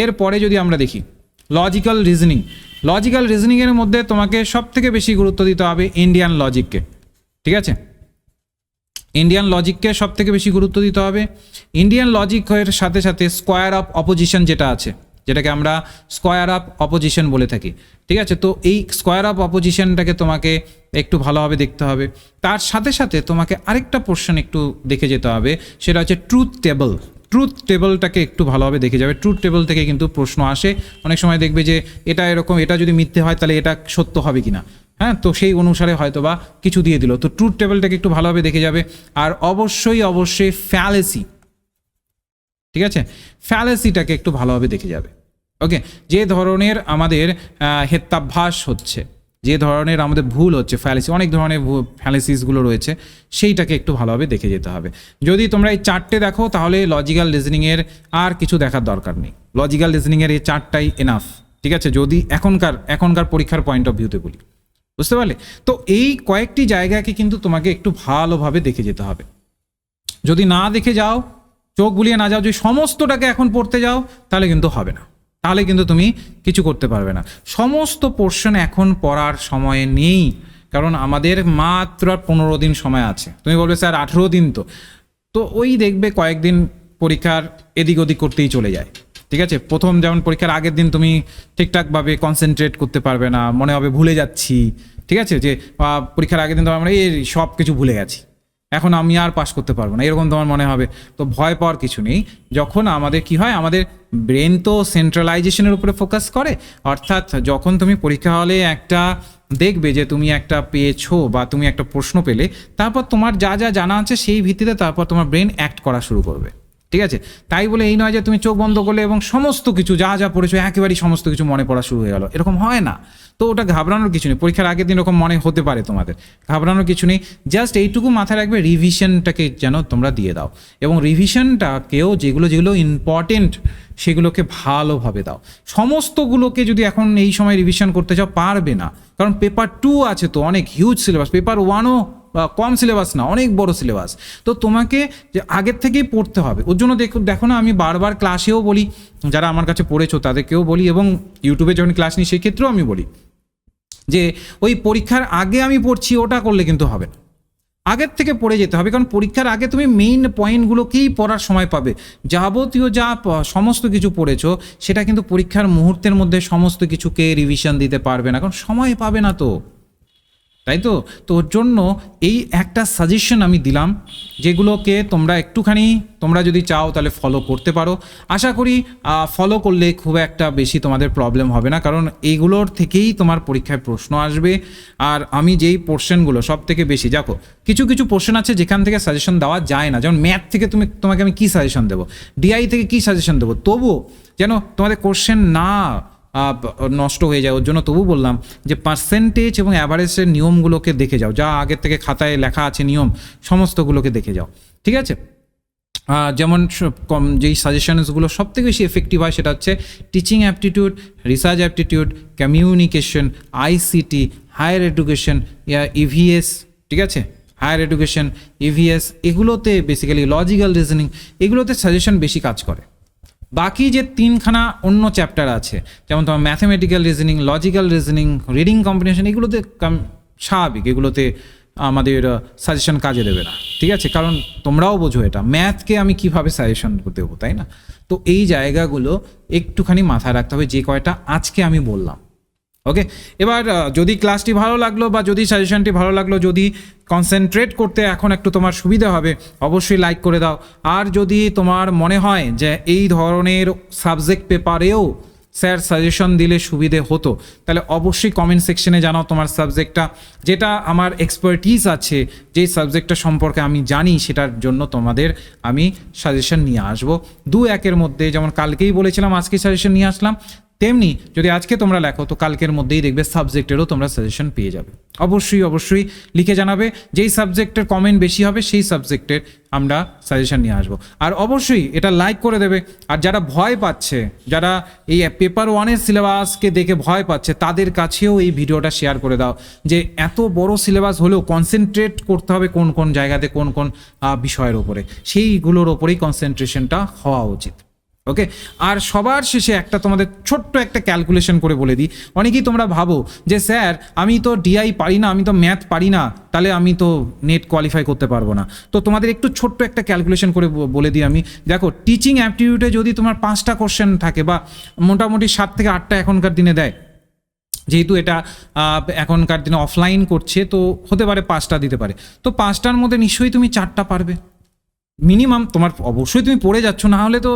এরপরে যদি আমরা দেখি লজিক্যাল রিজনিংয়ের মধ্যে তোমাকে সব থেকে বেশি গুরুত্ব দিতে হবে ইন্ডিয়ান লজিককে, ঠিক আছে। ইন্ডিয়ান লজিককে সব থেকে বেশি গুরুত্ব দিতে হবে। ইন্ডিয়ান লজিকের সাথে সাথে স্কোয়ার অফ অপোজিশন যেটা আছে, যেটাকে আমরা স্কোয়ার অফ অপোজিশন বলে থাকি, ঠিক আছে। তো এই স্কোয়ার অফ অপোজিশনটাকে তোমাকে একটু ভালোভাবে দেখতে হবে। তার সাথে সাথে তোমাকে আরেকটা পোর্শন একটু দেখে যেতে হবে, সেটা হচ্ছে ট্রুথ টেবলটাকে একটু ভালোভাবে দেখে যাবে। ট্রুথ টেবল থেকে কিন্তু প্রশ্ন আসে অনেক সময়, দেখবে যে এটা এরকম, এটা যদি মিথ্যে হয় তাহলে এটা সত্য হবে কিনা, হ্যাঁ, তো সেই অনুসারে হয়তো বা কিছু দিয়ে দিল। তো ট্রুথ টেবলটাকে একটু ভালোভাবে দেখে যাবে। আর অবশ্যই ফ্যালেসি, ঠিক আছে, ফ্যালেসিটাকে একটু ভালোভাবে দেখে যাবে, ওকে। যে ধরনের আমাদের হেত্যাভ্যাস হচ্ছে, যে ধরনের আমাদের ভুল হচ্ছে, ফ্যালেসি, অনেক ধরনের ফ্যালেসিসগুলো রয়েছে, সেইটাকে একটু ভালোভাবে দেখে যেতে হবে। যদি তোমরা এই চারটে দেখো তাহলে লজিক্যাল রিজনিংয়ের আর কিছু দেখার দরকার নেই, লজিক্যাল রিজনিংয়ের এই চারটাই এনাফ, ঠিক আছে, যদি এখনকার পরীক্ষার পয়েন্ট অফ ভিউতে বলি, বুঝতে পারলে। তো এই কয়েকটি জায়গাকে কিন্তু তোমাকে একটু ভালোভাবে দেখে যেতে হবে। যদি না দেখে যাও, চোখ বুলিয়ে না যাও, যদি সমস্তটাকে এখন পড়তে যাও তাহলে কিন্তু হবে না, তাহলে কিন্তু তুমি কিছু করতে পারবে না। সমস্ত পোর্শন এখন পড়ার সময় নেই, কারণ আমাদের মাত্র 15 দিন সময় আছে। তুমি বলবে স্যার 18 দিন, তো ওই দেখবে কয়েকদিন পরীক্ষার এদিক ওদিক করতেই চলে যায়, ঠিক আছে। প্রথম যেমন পরীক্ষার আগের দিন তুমি ঠিকঠাকভাবে কনসেন্ট্রেট করতে পারবে না, মনে হবে ভুলে যাচ্ছি, ঠিক আছে, যে পরীক্ষার আগের দিন তো আমরা এই সব কিছু ভুলে গেছি, এখন আমি আর পাস করতে পারবো না, এরকম তোমার মনে হবে। তো ভয় পাওয়ার কিছু নেই। যখন আমাদের কি হয়, আমাদের ব্রেন তো সেন্ট্রালাইজেশনের উপরে ফোকাস করে, অর্থাৎ যখন তুমি পরীক্ষা হলে একটা দেখবে যে তুমি একটা পেয়েছো বা তুমি একটা প্রশ্ন পেলে, তারপর তোমার যা যা জানা আছে সেই ভিত্তিতে তারপর তোমার ব্রেন অ্যাক্ট করা শুরু করবে, ঠিক আছে। তাই বলে এই নয় যে তুমি চোখ বন্ধ করলে এবং সমস্ত কিছু যা যা পড়েছো একেবারেই সমস্ত কিছু মনে পড়া শুরু হয়ে গেল, এরকম হয় না। তো ওটা ঘাবড়ানোর কিছু নেই, পরীক্ষার আগের দিন এরকম মনে হতে পারে তোমাদের, ঘাবড়ানোর কিছু নেই। জাস্ট এইটুকু মাথায় রাখবে, রিভিশনটাকে যেন তোমরা দিয়ে দাও, এবং রিভিশনটাকেও যেগুলো ইম্পর্টেন্ট সেগুলোকে ভালোভাবে দাও। সমস্তগুলোকে যদি এখন এই সময় রিভিশন করতে চাও পারবে না, কারণ পেপার 2 আছে, তো অনেক হিউজ সিলেবাস, পেপার 1ও কম সিলেবাস না, অনেক বড় সিলেবাস। তো তোমাকে যে আগের থেকেই পড়তে হবে। ওর জন্য দেখো না, আমি বারবার ক্লাসেও বলি, যারা আমার কাছে পড়েছো তাদেরকেও বলি, এবং ইউটিউবে যখন ক্লাস নিই সেই ক্ষেত্রেও আমি বলি যে ওই পরীক্ষার আগে আমি পড়ছি ওটা করলে কিন্তু হবে না, আগের থেকে পড়ে যেতে হবে। কারণ পরীক্ষার আগে তুমি মেইন পয়েন্টগুলোকেই পড়ার সময় পাবে। যাবতীয় যা সমস্ত কিছু পড়েছো সেটা কিন্তু পরীক্ষার মুহূর্তের মধ্যে সমস্ত কিছুকে রিভিশন দিতে পারবে না, কারণ সময় পাবে না, তো তাই তো। তো ওর জন্য এই একটা সাজেশন আমি দিলাম, যেগুলোকে তোমরা একটুখানি, তোমরা যদি চাও তাহলে ফলো করতে পারো। আশা করি ফলো করলে খুব একটা বেশি তোমাদের প্রবলেম হবে না, কারণ এইগুলোর থেকেই তোমার পরীক্ষায় প্রশ্ন আসবে। আর আমি যেই পোর্শনগুলো সব থেকে বেশি, দেখো কিছু পোর্শন আছে যেখান থেকে সাজেশন দেওয়া যায় না, যেমন ম্যাথ থেকে তোমাকে আমি কী সাজেশন দেবো, ডিআই থেকে কী সাজেশন দেবো, তবুও যেন তোমাদের কোশ্চেন না নষ্ট হয়ে যায়। ওর জন্য তবু বললাম যে পার্সেন্টেজ এবং অ্যাভারেজের নিয়মগুলোকে দেখে যাও, যা আগের থেকে খাতায় লেখা আছে নিয়ম সমস্তগুলোকে দেখে যাও, ঠিক আছে। যেমন যেই সাজেশনসগুলো সব থেকে বেশি এফেক্টিভ হয় সেটা হচ্ছে teaching aptitude, research aptitude, communication, ICT, higher education, EVS, ঠিক আছে, হায়ার এডুকেশন, ইভিএস, এগুলোতে বেসিক্যালি লজিক্যাল রিজনিং, এগুলোতে সাজেশন বেশি কাজ করে। বাকি যে 3খানা অন্য চ্যাপ্টার আছে, যেমন তোমার mathematical reasoning, logical reasoning, reading combination, এগুলোতে স্বাভাবিক, এগুলোতে আমাদের সাজেশন কাজে দেবে না, ঠিক আছে, কারণ তোমরাও বোঝো এটা ম্যাথকে আমি কিভাবে সাজেশন দেবো, তাই না? তো এই জায়গাগুলো একটুখানি মাথায় রাখতে হবে, যে কয়টা আজকে আমি বললাম। ওকে, এবার যদি ক্লাসটি ভালো লাগলো বা যদি সাজেশনটি ভালো লাগলো, যদি কনসেন্ট্রেট করতে এখন একটু তোমার সুবিধা হবে, অবশ্যই লাইক করে দাও। আর যদি তোমার মনে হয় যে এই ধরনের সাবজেক্ট পেপারেও স্যার সাজেশন দিলে সুবিধে হতো, তাহলে অবশ্যই কমেন্ট সেকশনে জানাও তোমার সাবজেক্টটা, যেটা আমার এক্সপার্টিস আছে, যেই সাবজেক্টটা সম্পর্কে আমি জানি, সেটার জন্য তোমাদের আমি সাজেশন নিয়ে আসবো 2-1-এর মধ্যে। যেমন কালকেই বলেছিলাম আজকে সাজেশন নিয়ে আসলাম, তেমনি যদি আজকে তোমরা লেখো তো কালকের মধ্যেই দেখবে সাবজেক্টেরও তোমরা সাজেশন পেয়ে যাবে। অবশ্যই লিখে জানাবে, যেই সাবজেক্টের কমেন্ট বেশি হবে সেই সাবজেক্টের আমরা সাজেশন নিয়ে আসবো। আর অবশ্যই এটা লাইক করে দেবে। আর যারা ভয় পাচ্ছে, যারা এই পেপার 1-এর সিলেবাসকে দেখে ভয় পাচ্ছে, তাদের কাছেও এই ভিডিওটা শেয়ার করে দাও, যে এত বড় সিলেবাস হলেও কনসেন্ট্রেট করতে হবে কোন কোন জায়গাতে, কোন কোন বিষয়ের ওপরে, সেইগুলোর ওপরেই কনসেন্ট্রেশনটা হওয়া উচিত। ওকে, আর সবার শেষে একটা তোমাদের ছোট্ট একটা ক্যালকুলেশন করে বলে দিই। অনেকেই তোমরা ভাবো যে স্যার আমি তো ডিআই পারি না, আমি তো ম্যাথ পারি না, তাহলে আমি তো নেট কোয়ালিফাই করতে পারবো না। তো তোমাদের একটু ছোট্ট একটা ক্যালকুলেশন করে বলে দিই আমি। দেখো, টিচিং অ্যাপটিটিউডে যদি তোমার 5টা কোশ্চেন থাকে, বা মোটামুটি 7 থেকে 8টা এখনকার দিনে দেয়, যেহেতু এটা এখনকার দিনে অফলাইন করছে, তো হতে পারে 5টা দিতে পারে, তো 5টার মধ্যে নিশ্চয়ই তুমি 4টা পারবে মিনিমাম। তোমার অবশ্যই তুমি পড়ে যাচ্ছ, না হলে তো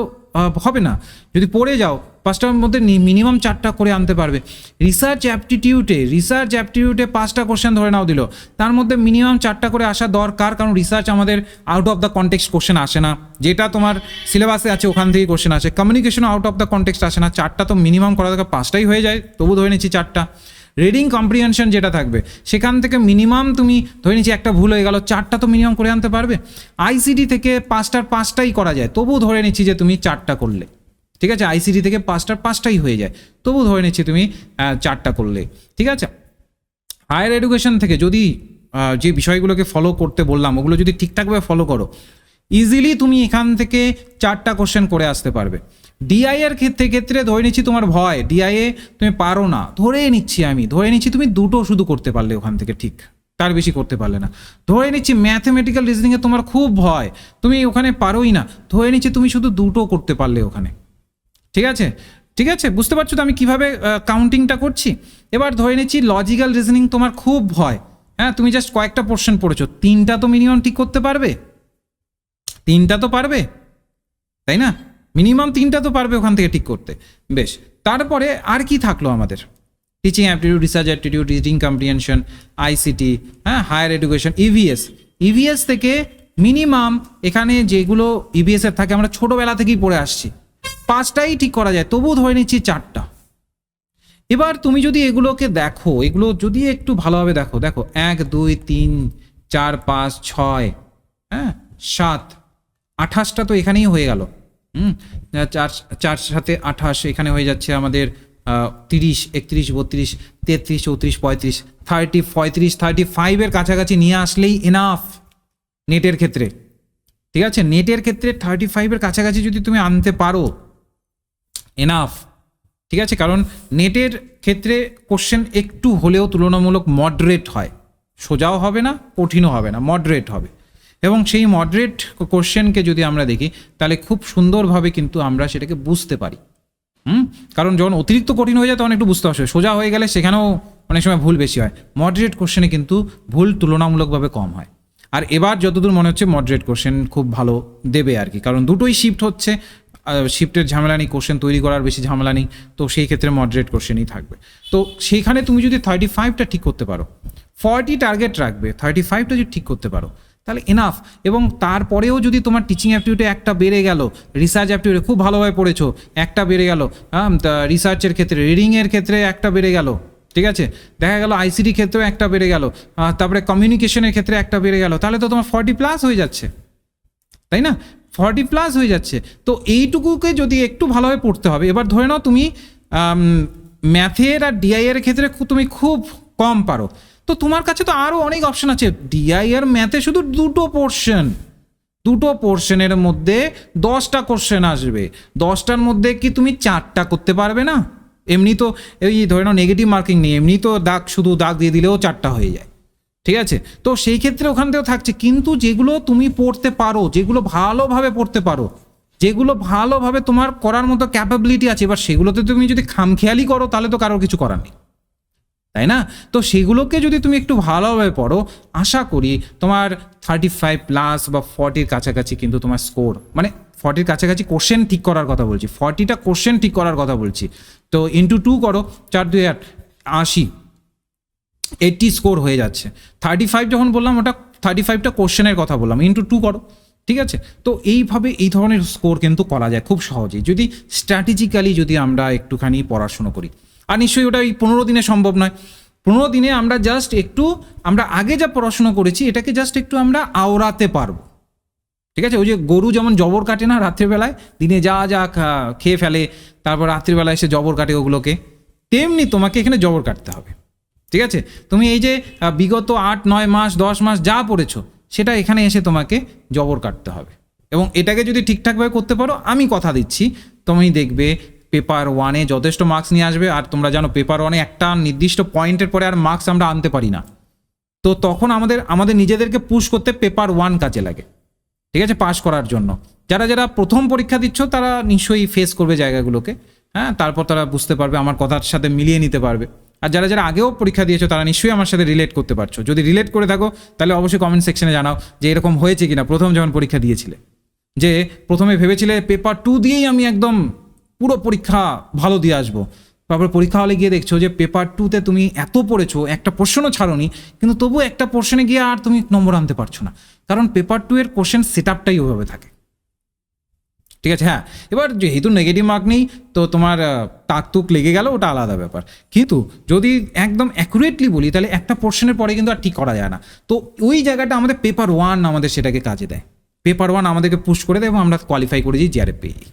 হবে না। যদি পড়ে যাও 5টার মধ্যে মিনিমাম 4টা করে আনতে পারবে। রিসার্চ অ্যাপটিটিউডে 5টা কোশ্চেন ধরে নাও দিল, তার মধ্যে মিনিমাম 4টা করে আসা দরকার, কারণ রিসার্চ আমাদের out of the context question আসে না, যেটা তোমার সিলেবাসে আছে ওখান থেকে কোশ্চেন আসে। Communication out of the context আসে না, 4টা তো মিনিমাম করা দরকার, 5টাই হয়ে যায়, তবু ধরে নিচ্ছি 4টা। রিডিং কম্প্রিহেনশন যেটা থাকবে, সেখান থেকে মিনিমাম তুমি ধরে নিচ্ছি একটা ভুল হয়ে গেল, 4টা তো মিনিমাম করে আনতে পারবে। আইসিটি থেকে 5টার 5টাই করা যায়, তবু ধরে নিচ্ছি যে তুমি 4টা করলে, ঠিক আছে। আইসিটি থেকে 5টার 5টাই হয়ে যায়, তবু ধরে নিচ্ছি তুমি 4টা করলে, ঠিক আছে। হায়ার এডুকেশন থেকে যদি যে বিষয়গুলোকে ফলো করতে বললাম, ওগুলো যদি ঠিকঠাকভাবে ফলো করো, ইজিলি তুমি এখান থেকে 4টা কোশ্চেন করে আসতে পারবে। ডিআই এর ক্ষেত্রে ধরে নিচ্ছি তোমার ভয়, ডিআইএ তুমি পারো না, ধরে নিচ্ছি তুমি 2টো শুধু করতে পারলে ওখান থেকে, ঠিক, তার বেশি করতে পারলে না। ধরে নিচ্ছি ম্যাথমেটিক্যাল রিজনিংয়ে তোমার খুব ভয়, তুমি ওখানে পারোই না, ধরে নিচ্ছি তুমি শুধু 2টো করতে পারলে ওখানে, ঠিক আছে, বুঝতে পারছো তো আমি কিভাবে কাউন্টিংটা করছি। এবার ধরে নিচ্ছি লজিক্যাল রিজনিং তোমার খুব ভয়, হ্যাঁ, তুমি জাস্ট কয়েকটা পোর্শন পড়েছো, 3টা তো মিনিমাম ঠিক করতে পারবে, 3টা তো পারবে, তাই না? মিনিমাম 3টা তো পারবে ওখান থেকে ঠিক করতে। বেশ, তারপরে আর কি থাকলো আমাদের? Teaching aptitude, research aptitude, reading comprehension, ICT, হ্যাঁ, হায়ার এডুকেশন, ইভিএস থেকে মিনিমাম এখানে যেগুলো ইভিএস এর থাকে আমরা ছোটবেলা থেকেই পড়ে আসছি, 5টাই ঠিক করা যায়, তবু ধরে নিচ্ছি 4টা। এবার তুমি যদি এগুলোকে দেখো, এগুলো যদি একটু ভালোভাবে দেখো, 1 2 3 4 5 6, হ্যাঁ, 7, 28টা তো এখানেই হয়ে গেল। 4 সাথে 28, এখানে হয়ে যাচ্ছে আমাদের 30, 31, 32, 33, 34, 35, 30, 35, 35-এর কাছাকাছি নিয়ে আসলেই এনাফ নেটের ক্ষেত্রে, ঠিক আছে। নেটের ক্ষেত্রে 35-এর কাছাকাছি যদি তুমি আনতে পারো, এনাফ, ঠিক আছে। কারণ নেটের ক্ষেত্রে কোশ্চেন একটু হলেও তুলনামূলক মডারেট হয়, সোজাও হবে না, কঠিনও হবে না, মডারেট হবে। এবং সেই মডারেট কোশ্চেনকে যদি আমরা দেখি, তাহলে খুব সুন্দরভাবে কিন্তু আমরা সেটাকে বুঝতে পারি। কারণ যখন অতিরিক্ত কঠিন হয়ে যায় তখন একটু বুঝতে অসুবিধা, সোজা হয়ে গেলে সেখানেও অনেক সময় ভুল বেশি হয়, মডারেট কোশ্চেনে কিন্তু ভুল তুলনামূলকভাবে কম হয়। আর এবার যতদূর মনে হচ্ছে মডারেট কোশ্চেন খুব ভালো দেবে আর কি, কারণ দুটোই শিফট হচ্ছে, শিফটের ঝামেলা নেই, কোশ্চেন তৈরি করার বেশি ঝামেলা নেই, তো সেই ক্ষেত্রে মডারেট কোশ্চেনই থাকবে। তো সেইখানে তুমি যদি 35টা ঠিক করতে পারো, 40 টার্গেট রাখবে, 35টা যদি ঠিক করতে পারো, তাহলে এনাফ। এবং তারপরেও যদি তোমার টিচিং অ্যাপটিউডে একটা বেড়ে গেল, রিসার্চ অ্যাপটিউডে খুব ভালোভাবে পড়েছো, একটা বেড়ে গেল, রিসার্চের ক্ষেত্রে, রিডিংয়ের ক্ষেত্রে একটা বেড়ে গেল, ঠিক আছে, দেখা গেল আইসিটি ক্ষেত্রেও একটা বেড়ে গেল, তারপরে কমিউনিকেশনের ক্ষেত্রে একটা বেড়ে গেল, তাহলে তো তোমার 40+ হয়ে যাচ্ছে, তাই না? 40+ হয়ে যাচ্ছে। তো এইটুকুকে যদি একটু ভালোভাবে পড়তে হবে। এবার ধরে নাও তুমি ম্যাথের আর ডিআই এর ক্ষেত্রে তুমি খুব কম পারো, তো তোমার কাছে তো আরও অনেক অপশন আছে। ডিআই আর ম্যাথে শুধু দুটো পোর্শনের মধ্যে 10টা কোশ্চেন আসবে, 10টার মধ্যে কি তুমি 4টা করতে পারবে না? এমনি তো এই ধরে নাও নেগেটিভ মার্কিং নেই, এমনি তো শুধু দাগ দিয়ে দিলেও 4টা হয়ে যায়, ঠিক আছে? তো সেই ক্ষেত্রে ওখান থেকেও থাকছে, কিন্তু যেগুলো তুমি পড়তে পারো, যেগুলো ভালোভাবে পড়তে পারো, যেগুলো ভালোভাবে তোমার করার মতো ক্যাপাবিলিটি আছে, এবার সেগুলোতে তুমি যদি খামখেয়ালি করো তাহলে তো কারোর কিছু করার নেই, তাই না? তো সেগুলোকে যদি তুমি একটু ভালোভাবে পড়ো, আশা করি তোমার 35+ বা 40-র কাছাকাছি কিন্তু তোমার স্কোর, মানে 40-র কাছাকাছি কোশ্চেন ঠিক করার কথা বলছি, 40টা কোশ্চেন ঠিক করার কথা বলছি। তো ইন্টু 2 করো, 4 2 8 80 স্কোর হয়ে যাচ্ছে। 35 যখন বললাম ওটা 35টা কোশ্চেনের কথা বললাম, ইন্টু 2 করো, ঠিক আছে? তো এইভাবে এই ধরনের স্কোর কিন্তু করা যায় খুব সহজেই, যদি স্ট্র্যাটেজিক্যালি যদি আমরা একটুখানি পড়াশুনো করি। আর নিশ্চয়ই ওটা এই 15 দিনে সম্ভব নয়। 15 দিনে আমরা জাস্ট একটু, আমরা আগে যা পড়াশুনো করেছি এটাকে জাস্ট একটু আমরা আওড়াতে পারবো, ঠিক আছে? ওই যে গরু যেমন জবর কাটে না রাত্রিবেলায়, দিনে যা যা খেয়ে ফেলে, তারপর রাত্রিবেলায় এসে জবর কাটে ওগুলোকে, তেমনি তোমাকে এখানে জবর কাটতে হবে, ঠিক আছে? তুমি এই যে বিগত 8-9 মাস 10 মাস যা পড়েছো সেটা এখানে এসে তোমাকে জবর কাটতে হবে। এবং এটাকে যদি ঠিকঠাকভাবে করতে পারো, আমি কথা দিচ্ছি তুমি দেখবে পেপার 1-এ যথেষ্ট মার্কস নিয়ে আসবে। আর তোমরা জানো পেপার 1-এ একটা নির্দিষ্ট পয়েন্টের পরে আর মার্কস আমরা আনতে পারি না, তো তখন আমাদের নিজেদেরকে পুশ করতে পেপার 1 কাজে লাগে, ঠিক আছে, পাস করার জন্য। যারা প্রথম পরীক্ষা দিচ্ছ তারা নিশ্চয়ই ফেস করবে জায়গাগুলোকে, হ্যাঁ, তারপর তারা বুঝতে পারবে, আমার কথার সাথে মিলিয়ে নিতে পারবে। আর যারা আগেও পরীক্ষা দিয়েছো তারা নিশ্চয়ই আমার সাথে রিলেট করতে পারছো। যদি রিলেট করে থাকো তাহলে অবশ্যই কমেন্ট সেকশনে জানাও যে এরকম হয়েছে কিনা, প্রথম যখন পরীক্ষা দিয়েছিলে, যে প্রথমে ভেবেছিলে পেপার 2 দিয়েই আমি একদম পুরো পরীক্ষা ভালো দিয়ে আসবো, তারপর পরীক্ষা হলে গিয়ে দেখছো যে পেপার 2-তে তুমি এত পড়েছো, একটা পোর্শনও ছাড়োনি, কিন্তু তবু একটা পোর্শনে গিয়ে আর তুমি নম্বর আনতে পারছো না, কারণ পেপার 2-এর কোশ্চেন সেট আপটাই ওইভাবে থাকে, ঠিক আছে? হ্যাঁ, এবার যেহেতু নেগেটিভ মার্ক নেই তো তোমার তাকতুক লেগে গেল, ওটা আলাদা ব্যাপার। কিন্তু যদি একদম অ্যাকুরেটলি বলি তাহলে একটা পোর্শনের পরে কিন্তু আর ঠিক করা যায় না। তো ওই জায়গাটা আমাদের পেপার 1 আমাদের সেটাকে কাজে দেয়, পেপার 1 আমাদেরকে পুশ করে দেয় এবং আমরা কোয়ালিফাই করে যাই, জিআরএফ পেয়ে যাই,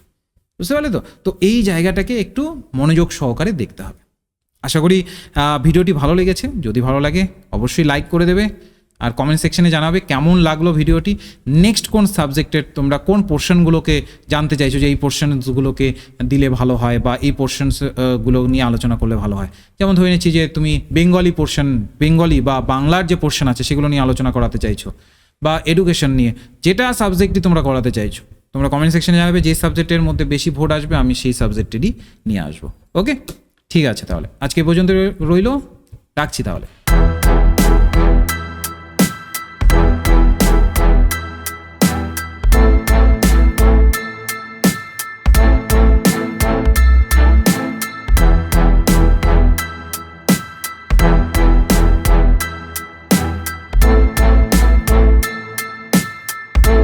বুঝতে পারলে তো? তো এই জায়গাটাকে একটু মনোযোগ সহকারে দেখতে হবে। আশা করি ভিডিওটি ভালো লেগেছে। যদি ভালো লাগে অবশ্যই লাইক করে দেবে, আর কমেন্ট সেকশনে জানাবে কেমন লাগলো ভিডিওটি। নেক্সট কোন সাবজেক্টের তোমরা কোন পোর্শনগুলোকে জানতে চাইছো, যে এই পোর্শনসগুলোকে দিলে ভালো হয় বা এই পোর্শনসগুলো নিয়ে আলোচনা করলে ভালো হয়। যেমন ধরে নিচ্ছি যে তুমি বেঙ্গলি বা বাংলার যে পোর্শন আছে সেগুলো নিয়ে আলোচনা করাতে চাইছো, বা এডুকেশন নিয়ে, যেটা সাবজেক্টই তোমরা করাতে চাইছো, তোমরা কমেন্ট সেকশনে জানাবে। যে সাবজেক্টের মধ্যে বেশি ভোট আসবে আমি সেই সাবজেক্টেরই নিয়ে আসবো। ওকে, ঠিক আছে, তাহলে আজকে পর্যন্ত রইলো, রাখছি তাহলে।